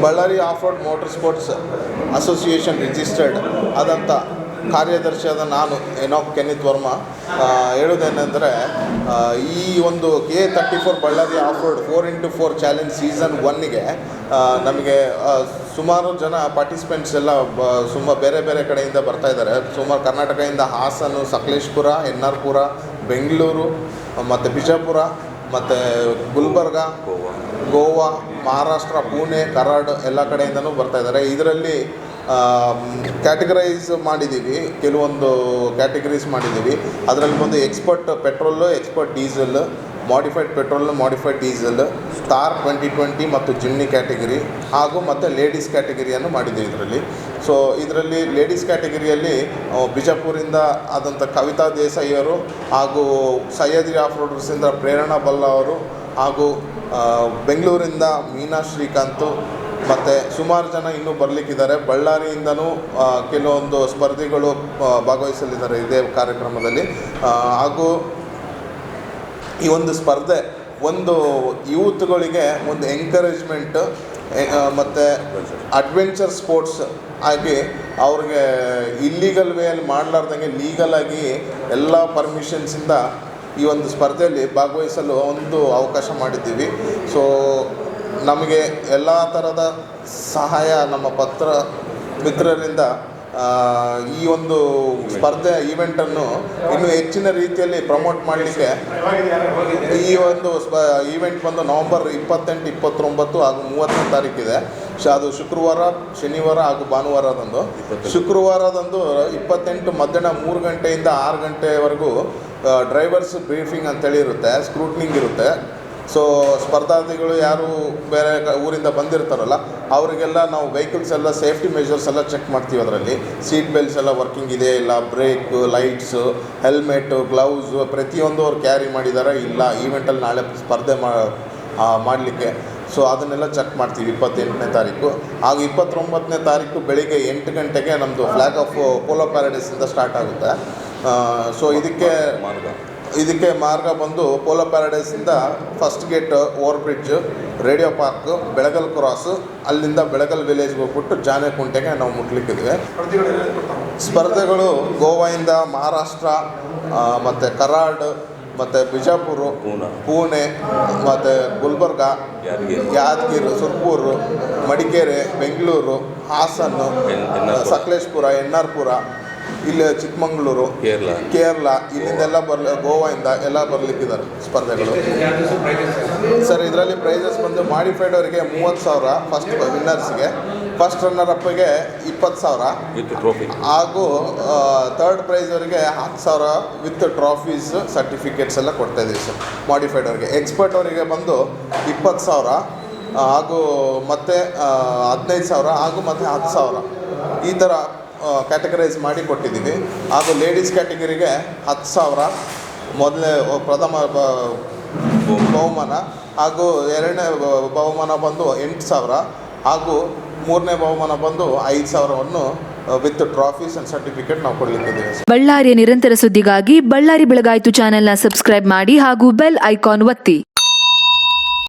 Ballari off road motor sports association registered ಆದಂಥ ಕಾರ್ಯದರ್ಶಿಯಾದ ನಾನು ಎನೋಕ್ ಕೆನಿತ್ ವರ್ಮಾ ಹೇಳೋದೇನೆಂದರೆ, ಈ ಒಂದು K34 Bellary off road 4x4 challenge season 1ಗೆ ನಮಗೆ ಸುಮಾರು ಜನ ಪಾರ್ಟಿಸಿಪೆಂಟ್ಸ್ ಎಲ್ಲ ಬೇರೆ ಬೇರೆ ಕಡೆಯಿಂದ ಬರ್ತಾಯಿದ್ದಾರೆ. ಸುಮಾರು ಕರ್ನಾಟಕದಿಂದ ಹಾಸನ, ಸಕಲೇಶ್ಪುರ, ಎನ್ನಾರ್ಪುರ, ಬೆಂಗಳೂರು ಮತ್ತು ಬಿಜಾಪುರ ಮತ್ತು ಗುಲ್ಬರ್ಗ, ಗೋವಾ, ಮಹಾರಾಷ್ಟ್ರ, ಪುಣೆ, ಕರಾಡ್ ಎಲ್ಲ ಕಡೆಯಿಂದನೂ ಬರ್ತಾಯಿದ್ದಾರೆ. ಇದರಲ್ಲಿ ಕ್ಯಾಟಗರೈಸ್ ಮಾಡಿದ್ದೀವಿ, ಕೆಲವೊಂದು ಕ್ಯಾಟಗರೀಸ್ ಮಾಡಿದ್ದೀವಿ. ಅದರಲ್ಲಿ ಬಂದು expert petrol, expert diesel, modified petrol, modified diesel, star 2020 ಮತ್ತು ಜಿಮ್ನಿ ಕ್ಯಾಟಗರಿ ಹಾಗೂ ಮತ್ತು ಲೇಡೀಸ್ ಕ್ಯಾಟಗರಿಯನ್ನು ಮಾಡಿದ್ದೀವಿ ಇದರಲ್ಲಿ. ಸೊ ಇದರಲ್ಲಿ ಲೇಡೀಸ್ ಕ್ಯಾಟಗರಿಯಲ್ಲಿ ಬಿಜಾಪುರಿಂದ ಆದಂಥ ಕವಿತಾ ದೇಸಾಯಿ ಅವರು ಹಾಗೂ ಸಹ್ಯಾದ್ರಿ ಆಫ್ ರೋಡರ್ಸಿಂದ ಪ್ರೇರಣಾ ಬಲ್ಲ ಅವರು ಹಾಗೂ ಬೆಂಗಳೂರಿಂದ ಮೀನಾ ಶ್ರೀಕಾಂತ್ ಮತ್ತು ಸುಮಾರು ಜನ ಇನ್ನೂ ಬರಲಿಕ್ಕಿದ್ದಾರೆ. ಬಳ್ಳಾರಿಯಿಂದನೂ ಕೆಲವೊಂದು ಸ್ಪರ್ಧಿಗಳು ಭಾಗವಹಿಸಲಿದ್ದಾರೆ ಇದೇ ಕಾರ್ಯಕ್ರಮದಲ್ಲಿ. ಹಾಗೂ ಈ ಒಂದು ಸ್ಪರ್ಧೆ ಒಂದು ಯೂತ್ಗಳಿಗೆ ಒಂದು ಎಂಕರೇಜ್ಮೆಂಟ್ ಮತ್ತು ಅಡ್ವೆಂಚರ್ ಸ್ಪೋರ್ಟ್ಸ್ ಆಗಿ ಅವ್ರಿಗೆ ಇಲ್ಲೀಗಲ್ ವೇಯಲ್ಲಿ ಮಾಡಲಾರ್ದಂಗೆ ಲೀಗಲಾಗಿ ಎಲ್ಲ ಪರ್ಮಿಷನ್ಸಿಂದ ಈ ಒಂದು ಸ್ಪರ್ಧೆಯಲ್ಲಿ ಭಾಗವಹಿಸಲು ಒಂದು ಅವಕಾಶ ಮಾಡಿದ್ದೀವಿ. ಸೊ ನಮಗೆ ಎಲ್ಲ ಥರದ ಸಹಾಯ ನಮ್ಮ ಪತ್ರ ಮಿತ್ರರಿಂದ ಈ ಒಂದು ಸ್ಪರ್ಧೆ ಈವೆಂಟನ್ನು ಇನ್ನೂ ಹೆಚ್ಚಿನ ರೀತಿಯಲ್ಲಿ ಪ್ರಮೋಟ್ ಮಾಡಲಿಕ್ಕೆ ಈ ಒಂದು ಈವೆಂಟ್ ಬಂದು ನವಂಬರ್ 28, 29 ಹಾಗೂ 30ನೇ ತಾರೀಕಿದೆ. ಅದು ಶುಕ್ರವಾರ, ಶನಿವಾರ ಹಾಗೂ ಭಾನುವಾರದಂದು. ಶುಕ್ರವಾರದಂದು 28 ಮಧ್ಯಾಹ್ನ 3 ಗಂಟೆಯಿಂದ 6 ಗಂಟೆವರೆಗೂ ಡ್ರೈವರ್ಸ್ ಬ್ರೀಫಿಂಗ್ ಅಂತೇಳಿ ಇರುತ್ತೆ, ಸ್ಕ್ರೂಟ್ನಿಂಗ್ ಇರುತ್ತೆ. ಸೊ ಸ್ಪರ್ಧಾರ್ಥಿಗಳು ಯಾರು ಬೇರೆ ಊರಿಂದ ಬಂದಿರ್ತಾರಲ್ಲ ಅವರಿಗೆಲ್ಲ ನಾವು ವೆಹಿಕಲ್ಸ್ ಎಲ್ಲ ಸೇಫ್ಟಿ ಮೆಷರ್ಸ್ ಎಲ್ಲ ಚೆಕ್ ಮಾಡ್ತೀವಿ. ಅದರಲ್ಲಿ ಸೀಟ್ ಬೆಲ್ಟ್ಸ್ ಎಲ್ಲ ವರ್ಕಿಂಗ್ ಇದೆ ಇಲ್ಲ, ಬ್ರೇಕ್, ಲೈಟ್ಸು, ಹೆಲ್ಮೆಟ್ಟು, ಗ್ಲೌಸು ಪ್ರತಿಯೊಂದು ಅವ್ರು ಕ್ಯಾರಿ ಮಾಡಿದ್ದಾರೆ ಇಲ್ಲ ಈವೆಂಟಲ್ಲಿ ನಾಳೆ ಸ್ಪರ್ಧೆ ಮಾಡಲಿಕ್ಕೆ. ಸೊ ಅದನ್ನೆಲ್ಲ ಚೆಕ್ ಮಾಡ್ತೀವಿ 28ನೇ ತಾರೀಕು. ಹಾಗೂ 29ನೇ ತಾರೀಕು ಬೆಳಿಗ್ಗೆ 8 ಗಂಟೆಗೆ ನಮ್ಮದು ಫ್ಲ್ಯಾಗ್ ಆಫ್ ಪೋಲೋ ಪ್ಯಾರಡೈಸಿಂದ ಸ್ಟಾರ್ಟ್ ಆಗುತ್ತೆ. ಸೊ ಇದಕ್ಕೆ ಮಾರ್ಗ ಬಂದು ಪೋಲೋ ಪ್ಯಾರಡೈಸಿಂದ first gate over bridge, radio park, Belagal cross, ಅಲ್ಲಿಂದ ಬೆಳಗಲ್ ವಿಲೇಜ್ಗೆ ಹೋಗ್ಬಿಟ್ಟು ಜಾನೆಕುಂಟೆಗೆ ನಾವು ಮುಟ್ಲಿಕ್ಕಿದ್ವಿ. ಸ್ಪರ್ಧೆಗಳು ಗೋವಾದಿಂದ ಮಹಾರಾಷ್ಟ್ರ ಮತ್ತು ಕರಾಡ್ ಮತ್ತು ಬಿಜಾಪುರ, ಪುಣೆ ಮತ್ತು ಗುಲ್ಬರ್ಗ, ಯಾದಗಿರಿ, ಸುರ್ಪೂರು, ಮಡಿಕೇರಿ, ಬೆಂಗಳೂರು, ಹಾಸನ, ಸಕಲೇಶ್ಪುರ, ಎನ್ನಾರ್ಪುರ, ಇಲ್ಲಿ ಚಿಕ್ಕಮಗಳೂರು, ಕೇರಳ ಇಲ್ಲಿಂದೆಲ್ಲ ಗೋವಾದಿಂದ ಎಲ್ಲ ಬರಲಿಕ್ಕಿದ್ದಾರೆ ಸ್ಪರ್ಧೆಗಳು. ಸರ್ ಇದರಲ್ಲಿ ಪ್ರೈಸಸ್ ಬಂದು ಮಾಡಿಫೈಡ್ ಅವರಿಗೆ 30,000 ಫಸ್ಟ್ ವಿನ್ನರ್ಸ್ಗೆ, ಫಸ್ಟ್ ರನ್ನರ್ ಅಪ್ಗೆ 20,000 ವಿತ್ ಟ್ರೋಫಿ, ಹಾಗೂ ಥರ್ಡ್ ಪ್ರೈಸ್ ಅವರಿಗೆ 10,000 ವಿತ್ ಟ್ರಾಫೀಸ್, ಸರ್ಟಿಫಿಕೇಟ್ಸ್ ಎಲ್ಲ ಕೊಡ್ತಾ ಇದ್ದೀವಿ ಸರ್. ಮಾಡಿಫೈಡ್ ಅವರಿಗೆ, ಎಕ್ಸ್ಪರ್ಟ್ ಅವರಿಗೆ ಬಂದು 20,000 ಹಾಗೂ ಮತ್ತು 15,000 ಹಾಗೂ ಮತ್ತು 10,000 ಈ ಥರ ಕ್ಯಾಟಗರೈಸ್ ಮಾಡಿ ಕೊಟ್ಟಿದ್ದೀವಿ. ಹಾಗೂ ಲೇಡೀಸ್ ಕ್ಯಾಟಗರಿಗೆ 10,000 ಮೊದಲನೇ ಪ್ರಥಮ ಬಹುಮಾನ, ಹಾಗೂ ಎರಡನೇ ಬಹುಮಾನ ಬಂದು 8,000 ಹಾಗೂ ಮೂರನೇ ಬಹುಮಾನ ಬಂದು 5,000ವನ್ನು ವಿತ್ ಟ್ರಾಫೀಸ್ ಆ್ಯಂಡ್ ಸರ್ಟಿಫಿಕೇಟ್ ನಾವು ಕೊಡಲಿಕ್ಕಿದ್ದೀವಿ. ಬಳ್ಳಾರಿಯ ನಿರಂತರ ಸುದ್ದಿಗಾಗಿ ಬಳ್ಳಾರಿ ಬೆಳಗಾಯಿತು ಚಾನೆಲ್ನ ಸಬ್ಸ್ಕ್ರೈಬ್ ಮಾಡಿ ಹಾಗೂ ಬೆಲ್ ಐಕಾನ್ ಒತ್ತಿ.